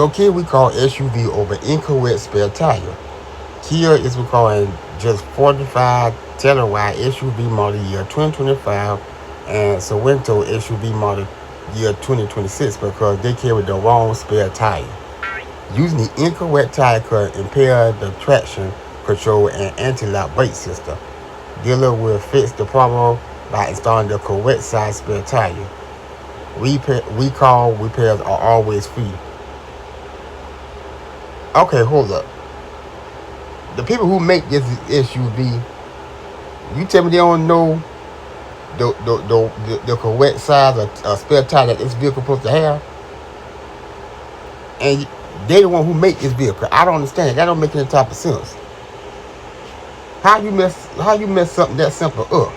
So Kia recalled SUV over incorrect spare tire. Kia is recalling just 45 Telluride SUV model year 2025 and Sorento SUV model year 2026 because they carried the wrong spare tire. Using the incorrect tire cut impaired the traction control and anti-lock brake system. Dealer will fix the problem by installing the correct size spare tire. Recall repairs are always free. Okay, hold up. The people who make this SUV, you tell me they don't know the correct size of spare tire that this vehicle supposed to have, and they the one who make this vehicle. I don't understand. That don't make any type of sense. How you mess something that simple up?